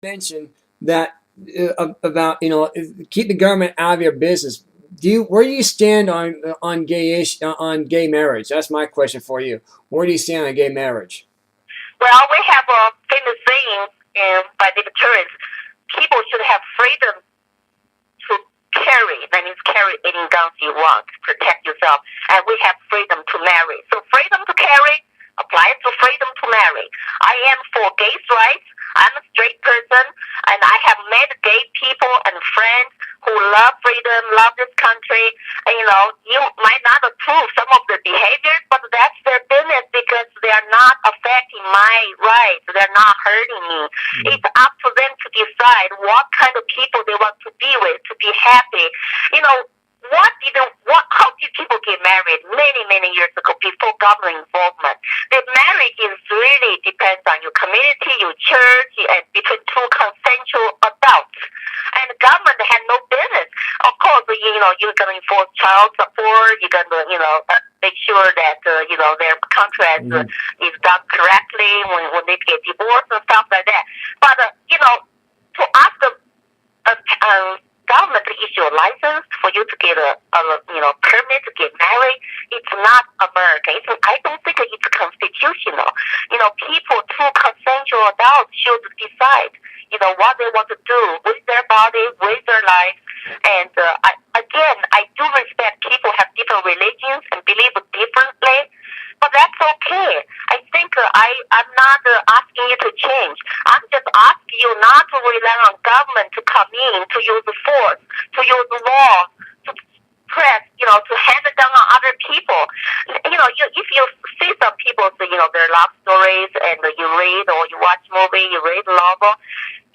mentioned that about keep the government out of your business. Where do you stand on on gay marriage? That's my question for you. Where do you stand on gay marriage? Well, we have a famous saying by libertarians: people should have freedom to carry. That means carry any guns you want to protect yourself, and we have freedom to marry. So freedom to carry applies to freedom to marry. I am for gays' rights. I'm a straight person, and I have met gay people and friends who love freedom, love this country. And, you might not approve some of their behaviors, but that's their business because they are not affecting my rights. They're not hurting me. It's up to them to decide what kind of people they want to be with, to be happy. How did people get married many years ago before government involvement? The marriage is really depends on your community, your church, and between two consensual adults. And the government had no business. Of course, you're going to enforce child support. You're going to, make sure that, their contract is done correctly when they get divorced and stuff like that. But, to ask the government to issue a license for you to get a permit to get married, it's not America. I don't think it's constitutional. People, two consensual adults should decide, what they want to do with their body, with their life. And I do respect people have different religions and believe differently, but that's okay. I think I'm not asking you to change. I'm just asking you not to rely on government to come in, to use force, to use law, to press, to hand it down on other people. If you see some people, their love stories, and you read or you watch movie, you read novel,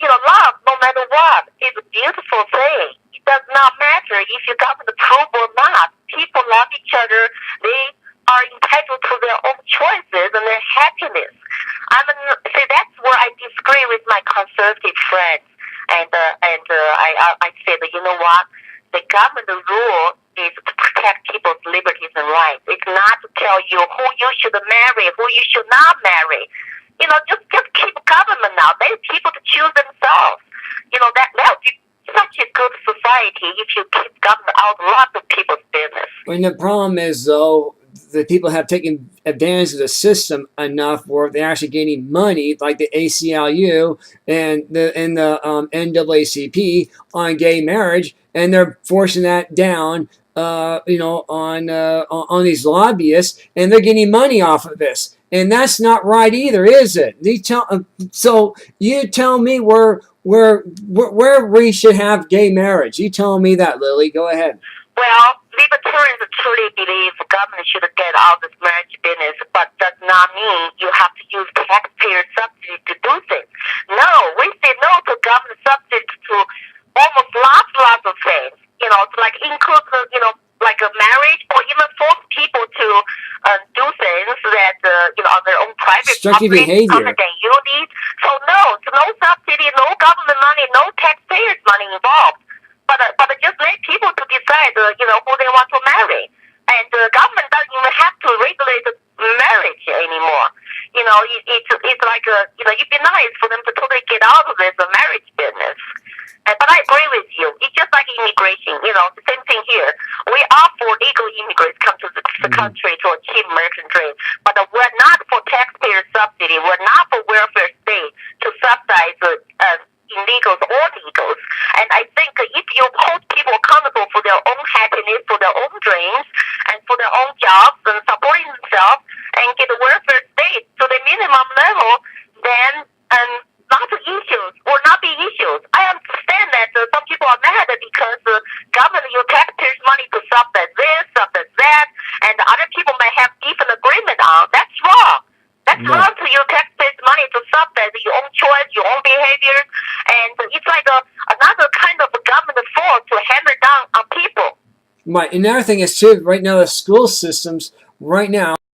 love, no matter what, is a beautiful thing. It does not matter if you government approve or not. People love each other. They are entitled to their own choices and their happiness. That's where I disagree with my conservative friends. And I said, what? The government rule is to protect people's liberties and rights. It's not to tell you who you should marry, who you should not marry. Just keep government now. Let people to choose themselves. That would be such a good society if you keep government out of lots of people's business. And the problem is, though, the people have taken advantage of the system enough where they're actually gaining money, like the ACLU and the NAACP on gay marriage, and they're forcing that down, on these lobbyists, and they're getting money off of this. And that's not right either, is it? So you tell me where we should have gay marriage. You tell me that, Lily. Go ahead. Well, libertarians truly believe government should get out of this marriage business, but does not mean you have to use taxpayer subsidy to do things. No, we say no to government subsidy to almost lots of things. To like include like a marriage, or even force people to do things that on their own private property other than you need. So no subsidy, no government money, no taxpayers money involved. But just let people to decide, who they want to marry. And the government doesn't even have to regulate marriage anymore. It's like, it'd be nice for them to totally get out of this marriage business. But I agree with you. It's just like immigration, the same thing here. We are for legal immigrants come to the country to achieve American dream. But we're not for taxpayer subsidy. We're not for welfare state to subsidize illegals or legals. And I think if you hold people accountable for their own happiness, for their own dreams, and for their own jobs, and supporting themselves, and get the welfare state to the minimum level, then lots of issues will not be issues. I understand that some people are mad because government use taxpayers' money to subsidize this, subsidize that, and other people may have different agreement on. That's wrong. That's wrong to use taxpayers' money to subsidize your own choice, your own behavior, and it's like another kind of government force to hammer down on people. Right. Another thing is too, right now the school systems right now